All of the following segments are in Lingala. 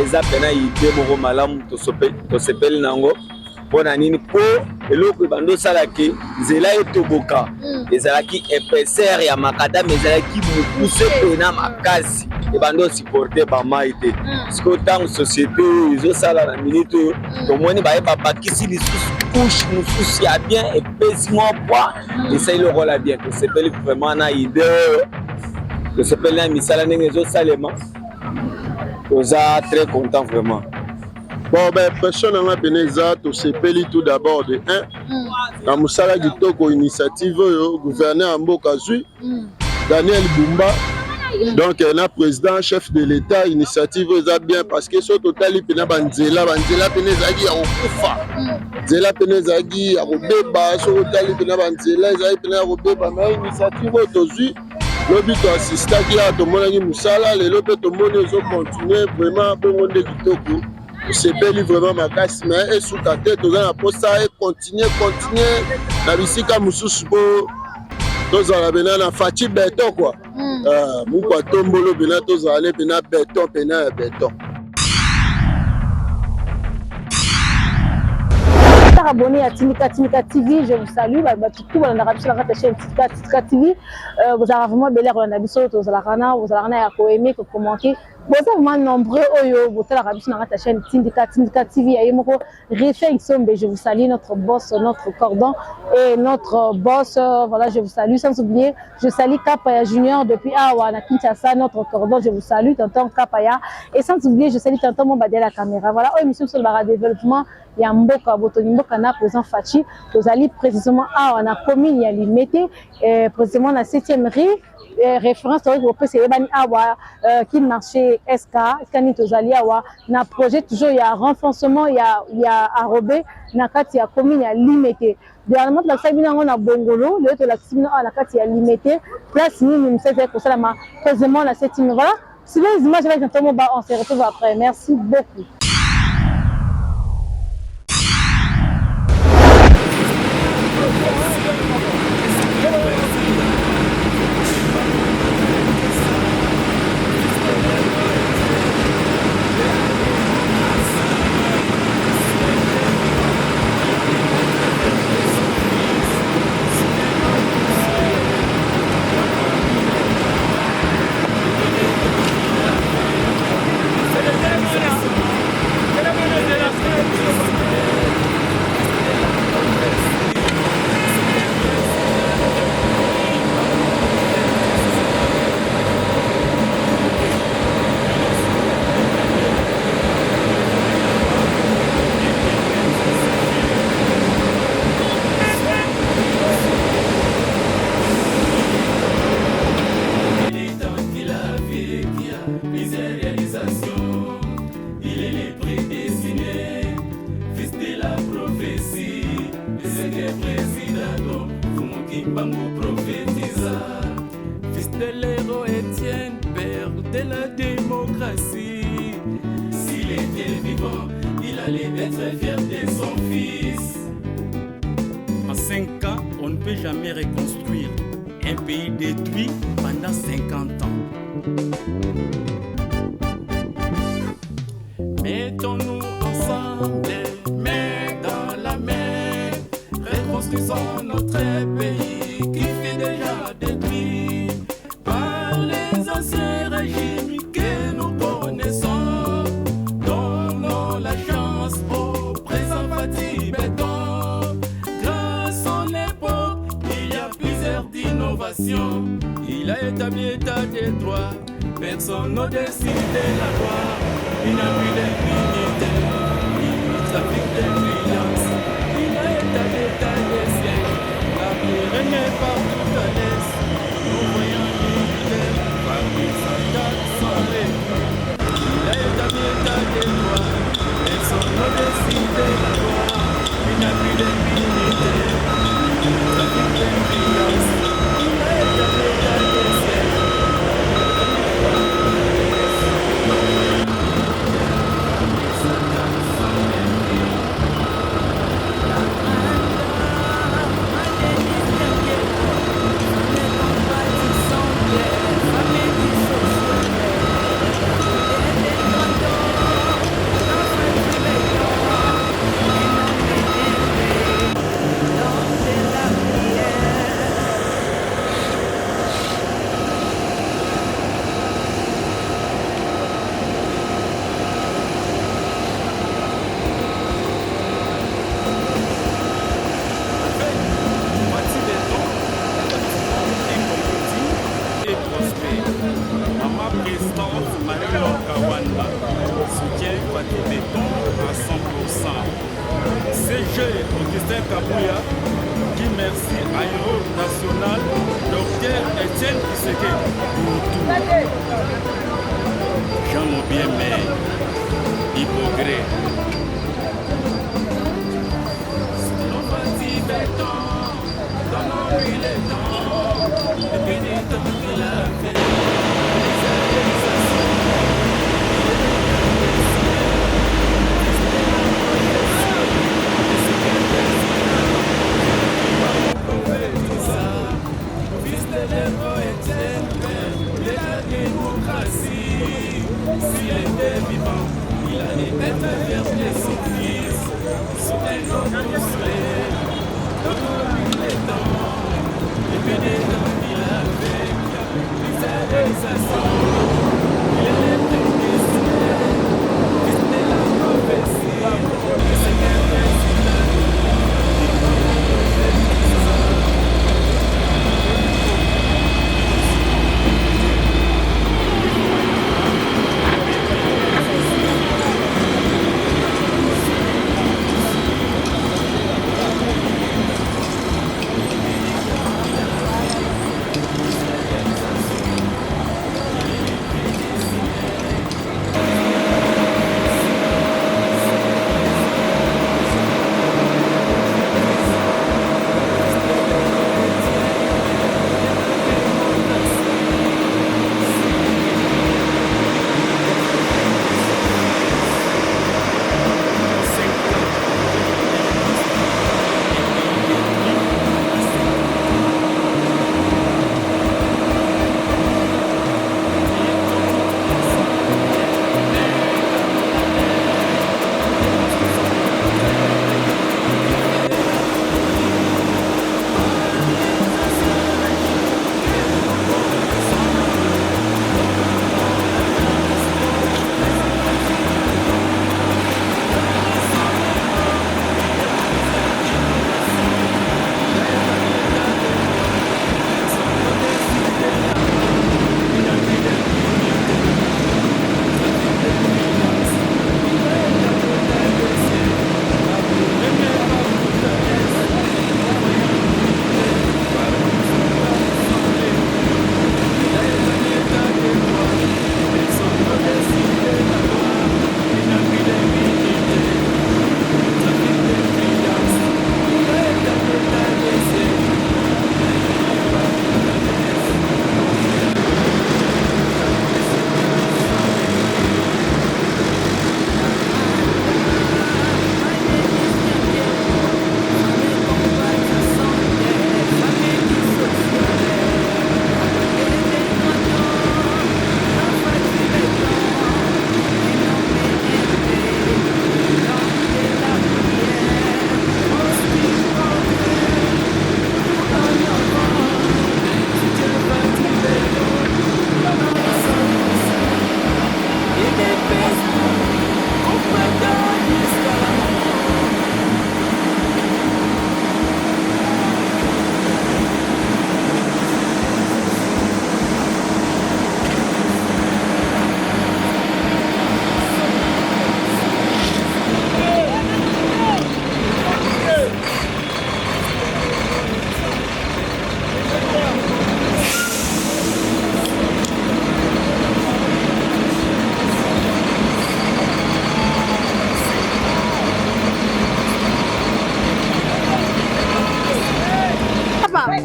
eza pena idée moko malamu tosepeli nango mpona nini mpo eloko ebando osalaki nzela etoboka ezalaki épaisseur ya makadame ezalaki mokuse pena makasi ebando osupporte bamai te siko ntango société oyo ezosala na minute oyo tomoni baye babakisi lisusu couche mosusu ya bien epesi mwa poids esali lokola bien tosepeli vraiment na idée oyo tosepeli na misala ndenge ezosalema toza très content vraiment. Bon, ben, personne n'a bien ça, tout c'est peli tout d'abord de 1. Dans Moussala Gitoko initiative, gouverneur Mboka Zui, Daniel Bumba, donc un président, chef de l'État, initiative ça bien parce que ce total il pena banzela penezagi ya okufa. Zela penezagi ya robeba, ce total il pena banzela ezali pena robeba mais initiative autozui. Lobi to assista qui a to monaki Moussala, le lobi to moni zo continuer vraiment bongo de Gitoko. C'est belle vraiment ma casse mais et sous ta tête on a pour ça et continuer la bisika mususu po tozala bena na fati béton quoi mukwa tombolo bena tozala bena béton pena béton. Abonné à Timika TV, je vous salue. Tout le monde a sur la chaîne Timika TV. Vous avez vraiment bel air, vous avez aimé, commenté. Vous êtes vraiment nombreux. Vous avez sur la chaîne Timika TV. Je vous salue, notre boss, notre cordon et notre boss. Voilà, je vous salue. Sans oublier, je salue Kapaya Junior depuis Awa, Kinshasa, notre cordon. Je vous salue, tonton Kapaya. Et sans oublier, je salue tonton Mombadé la caméra. Voilà, émission sur le développement. Il y a Mboka Botonimboka na président Fachi, nous allons précisément à la commune il Limité, précisément la 7e rue, référence au PCB Awa qui marché SK, Skani Tozali Awa, na projet toujours il y a renforcement, il y a arrobé na kati ya commune il Limité. Dernièrement la Sabina on a Bongolo, le de la Sabina na kati ya Limité, place nous c'est pour ça la précisément la 7e. Voilà, si les images avec Tonton Moba on se retrouve après. Merci beaucoup. Fils de l'héros Étienne, père de la démocratie. S'il était vivant, il allait être fier de son fils. En 5 ans, on ne peut jamais reconstruire un pays détruit pendant 50 ans. Mettons-nous ensemble, main dans la main, reconstruisons notre pays qui fut déjà détruit par les anciens régimes que nous connaissons. Donnons la chance au présent Fati Béton. Grâce à l'époque, il y a plusieurs innovations. Il a établi l'état des droits, personne au-dessus de la loi. Il n'a plus d'impunité, il trafic d'influence. Il a établi l'état des siècles, l'avenir n'est pas tout à l'aise. Nous voyons l'univers parmi sa date sans répit. Il a établi l'état des droits, personne au-dessus de la loi. Il n'a plus d'impunité, il trafic d'influence. Il a établi l'état des siècles. présidente Marie-Laure Kawanda soutient Fatih Béton à 100%. CG Augustin Kabouya qui merci Aéro National Dr Etienne Kiseke Jean Mobiemé Hypogré Fatih Béton donne-lui les temps et pénétrant qu'il a fait. S'il était vivant, il allait être versé son fils, son énorme soleil, donne-lui les temps, et puis des temps qu'il a fait, les réalisations, il est déguisé, fils de la prophétie, et c'est qu'un président, il va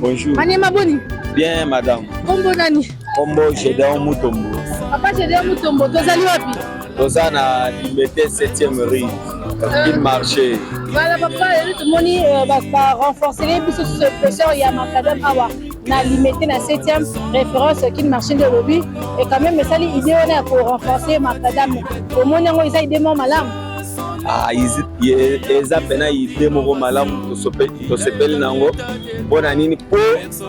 Bonjour. Maniema boni. Bien, madame. Kombo nani? Kombo Gédéon Mutombo. Papa Gédéon Mutombo, tozali wapi? Toza na Liberté 7e rue. Il marché. Voilà papa, tout le monde va renforcer les biso sur ce pêcheur il y a macadam awa. Na limité na 7e référence qui marché de lobby et quand même ça l'idée on a pour renforcer macadam. Au monde on essaye de malam. eza pena idée moko malamu tosepeli nango mpona nini mpo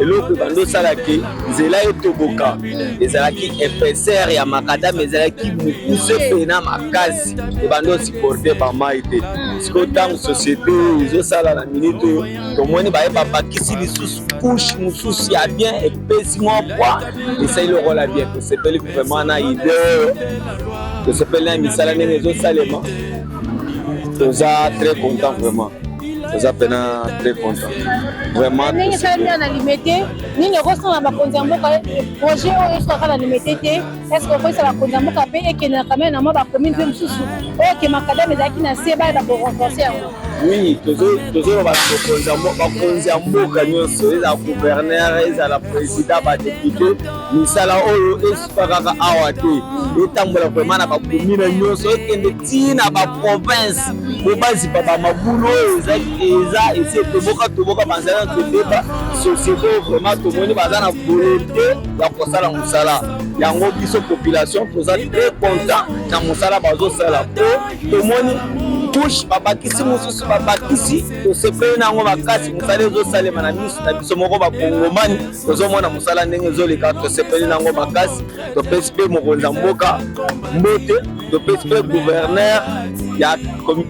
eloko bandosalaki nzela etoboka ezalaki épaisseur ya makadame ezalaki mokuse pena makasi ebando supporte bamai te siko ntango société ezosala na minute oyo tomoni baye babakisi lisusu couche mosusu ya bien epesi mwa poa esali lokola bien tosepeli vraiment na idée oyo tosepeli na misala ndenge ezosalema toza très content vraiment toza pena très content vraiment ndenge esala nini na limité nini okosala bakonzi ya mboka projet oyo esokaka na limité te est-ce que okoyisa bakonzi ya mboka mpe ekende na kamene na mwa bacommune mpe mosusu oyo ke makadame ezalaki na se baya bakorenforce yango oui tozoba bakonzi ya mboka nyonso ezala gouverneur ezala président badepute misala oyo esuka kaka awa te etambola vraiment na bakomine nyonso ekende ntina baprovince po bazipa bamabulu oyo eza esi toboka banzala todeba société oyo vraiment tomoni baza na volonté ya kosala mosala yango biso population toza très content na mosala bazosala po tomoni couche babakisi mosusu babakisi tosepeli nango makasi mosala ezosalema na miso na biso moko bakongomani tozomona mosala ndenge ezoleka tosepeli nango makasi topesi mpe mokonzi ya mboka mbote topesi mpe gouverneur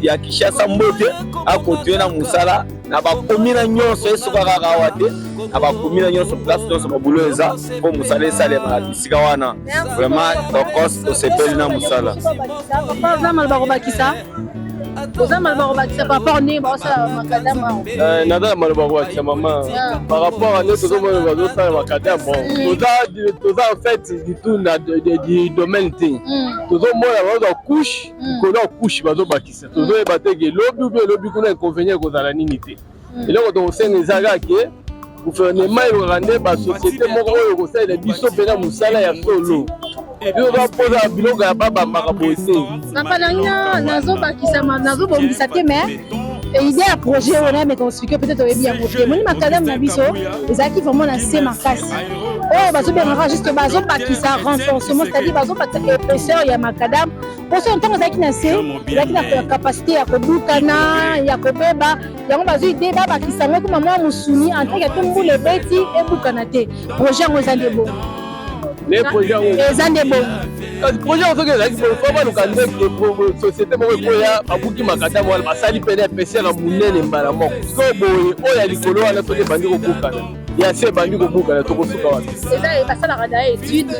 ya Kinshasa mbote akontinue na mosala na bakomina nyonso esoka kaka awa te na bakomina nyonso place nyonso babulo eza mpo mosala esalema na bisika wana vraiment tokos tosepeli na mosala oza maloba kobakisa par rapport ndenge baosala makadama naza na maloba kobakisa mama par rapport a nde tozomona bazosala makadama toza en fait du tout na du domaine te tozomona bazwa couche likolo ya couche bazobakisa tozoyeba teke elobi ubi elobi kuna inconvénient ekozala nini te eloko tokosenga eza kaka gouvernement elokaka nde basociété moko oyo ekosalela biso mpena mosala ya solo biso bapoza biloko ya babambaka boye te napananga nazobongisa te mais idée ya projet oyo nayameka kosplike peut-être oyebi yango te moni makadame na biso ezalaki vraiment na se makasi oyo bazobengaka juste bazobakisa renforcement c'est-à-dire bazobakisa épaisseur ya makadame poso ntango ezalaki na se ezalaki na capacité ya kobukana ya kobeba yango bazwi ide babakisa yango kuma mwa mosuni enteke te mbula ebeti ebukana te projet yango eza nde bongo eza nde bongo projet soki ezalaki fo baluka ndenge société moko ekoya babuki makadame wana basali pene épaisseur ya monene mbala moko sikoyo boye oyo ya likolo wana soki ebandi kobukana ya se ebandi kobukana tokosuka wana eza basalaka da étude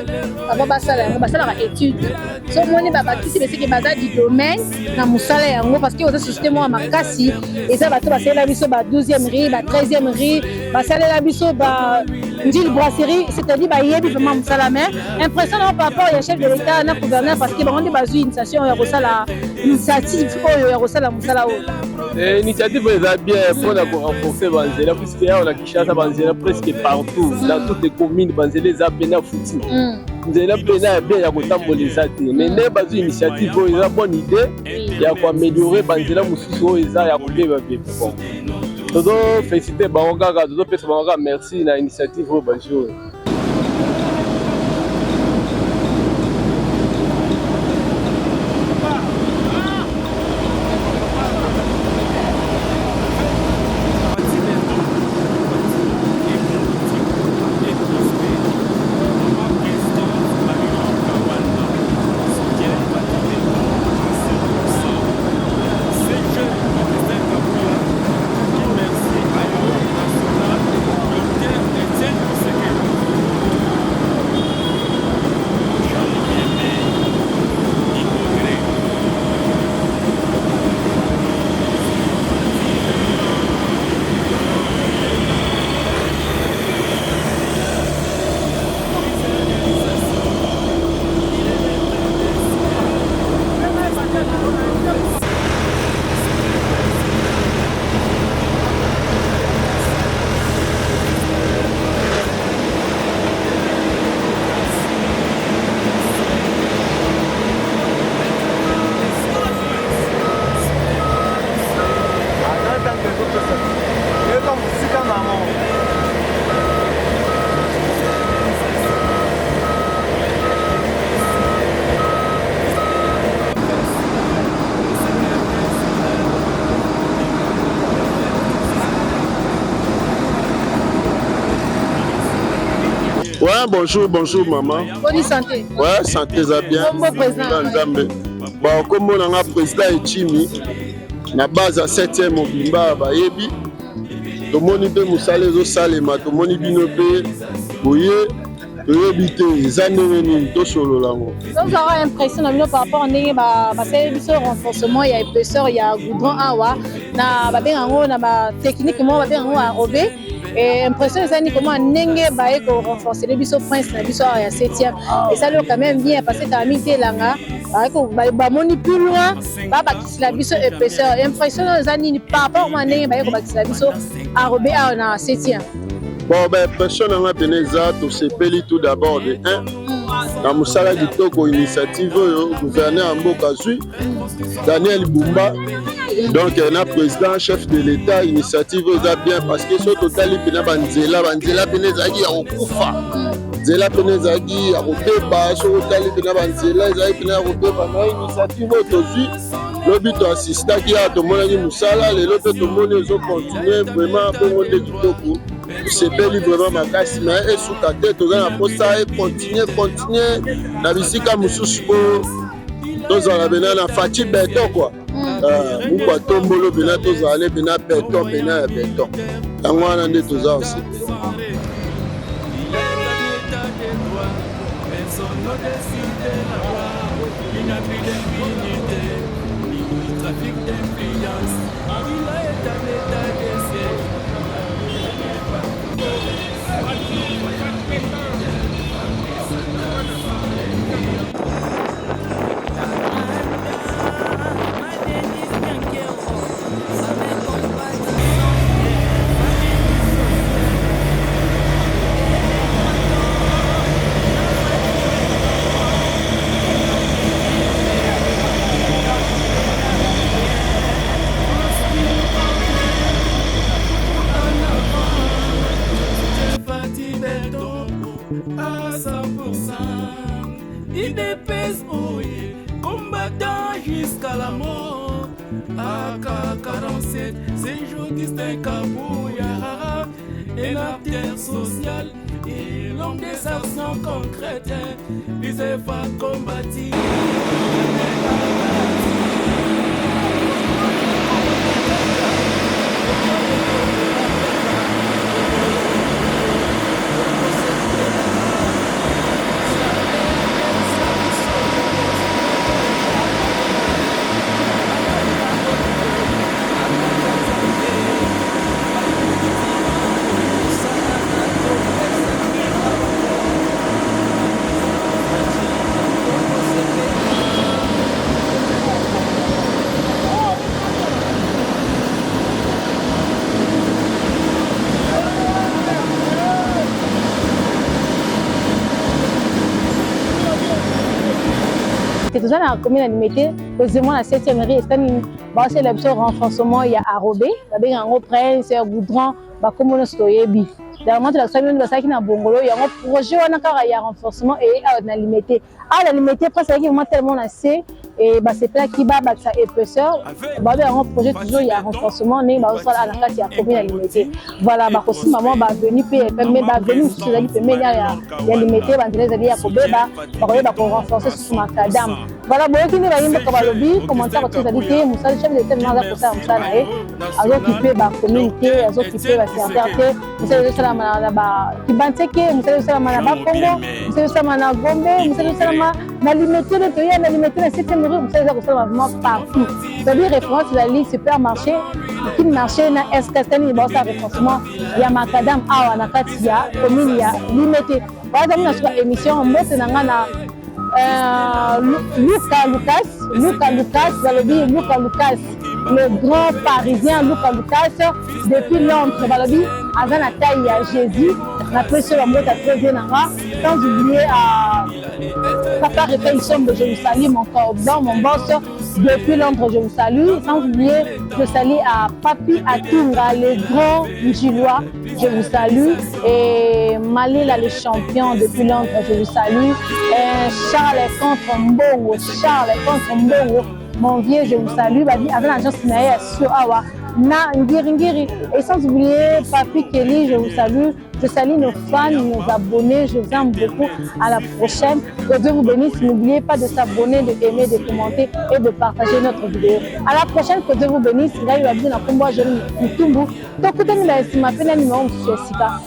abo basala yango basalaka étude so moni babakisi beseke baza du domaine na mosala yango parce que oza société moko ya makasi eza bato basalela biso ba 12e riz ba 13e riz basalela biso ba njili brasserie c'est-à-dire bayebi vraiment mosala mais impression na par rapport ya chef de l'état na gouverneur parce que bango nde bazwi initiation ya kosala initiative oyo ya kosala mosala oyo initiative eza bien mpona korenforcer banzela puisque yaona na Kinshasa banzela presque partout dans toutes les communes banzela eza pena futi nzela pena ya bien ya kotambola eza te mais nde bazwi initiative oyo eza bonne idée ya koaméliorer banzela mosusu oyo eza ya kobeba bien bon tozofélicite bango kaka tozopesa bango kaka merci na initiative oyo bazwi oyo bonjour maman. Bonne santé. Ouais, santé ça bien. Bon président. Bon, comme on a un président Echimi, na base à 7e Mobimba, Bayebi, tout le monde peut moussaler au salema, tout le monde peut boyer, habiter, les années, tout solo là. Donc, vous avez l'impression par rapport à ce renforcement, il y a épaisseur, il y a goudron, na techniquement, enrobé. Et impression c'est comment nenge bae ko renforcer les biso prince na biso ya 7e et ça le quand même bien parce que tamit langa ko ba moni plus loin ba bakisila biso épaisseur impression zani par rapport à nenge bae ko bakisila biso enrobé na 7e. Bon ben personne n'a beneza to sepeli tout d'abord de 1 na musala kitoko initiative gouverneur Mboka Zui Daniel Bumba. Donc, un président, chef de l'État, initiative bien parce que ce total, il y a Banzela Benezagi à Okufa. Zela Benezagi à Okeba, ce total, il y a Banzela, il y a Okeba, initiative aujourd'hui. Le but assistant qui a tout le monde Moussala, les autres, tout le monde, ils ont continué vraiment pour monter du topo. C'est bel vraiment ma casse, mais et sous ta tête, on a pour ça et continuer. La bisika Moussousko, dans la banane, Fatih Beto quoi. Pourquoi tombolo bena tozale bena béton béton yango wana nde toza aussi à 100%. Il dépèse, oui, combattant jusqu'à la mort. AK-47, c'est jour distinct Kabouya. Et la terre sociale, et l'homme des actions concrètes. Les efforts combattus. Tout ça, la commune a limité, deuxièmement, la 7e mairie, c'est le renforcement, il y a Arobé, il y a un prince, il y a un goudron, il y a un stoyebi. Dernièrement, la famille de la Sakina Bongolo, il y a un projet, il y a un renforcement et il y a un limité. La limité, presque, tellement assez, et c'est là qui va sa épaisseur. Il y a un projet, toujours, il y a un renforcement, il y a un commune à limité. Voilà, aussi, maman va venir, il y a limité, il y a renforcer sur ma cadame. Voilà, bon, qui n'est pas un commentaire à tous les Moussa, le chef de l'État, pour ça, Moussa, à occuper la communauté, à occuper la sécurité, Moussa, le Salamana, qui banteke, Moussa, le Salamana, Congo, Moussa, le Salamana, Gombe, Moussa, le Salamana, la limité de Toya, la limité de la 7e rue, Moussa, le Salamana, partout. C'est-à-dire, référence, la ligne supermarché, qui marché, na escastan, il y a un renforcement, il y a Macadam, Awa, Nakatia, commune, il y a limité. Voilà, dans notre émission, moi, c'est Lucas, le grand parisien Lucas Lucas, depuis Londres, avant la taille à Jésus, la pression de la présidente, sans oublier Papa Réflexion de Jérusalem, encore dans mon boss, depuis Londres, je vous salue, sans oublier, je salue à Papi Atunga, le grand Mujilois, je vous salue, et Malila, le champion depuis Londres, je vous salue, et Charles contre Mbongo, mon vieux, je vous salue, avec l'agence Naïa sur Awa, na Ngiri. Et sans oublier Papi Kelly, je vous salue. Je salue nos fans, nos abonnés. Je vous aime beaucoup. À la prochaine. Que Dieu vous bénisse. N'oubliez pas de s'abonner, de aimer, de commenter et de partager notre vidéo. À la prochaine. Que Dieu vous bénisse. Là, il va bien à je Mutumbu. Donc, écoutez, nous, la numéro de Jessica.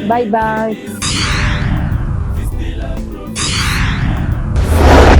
Bye bye.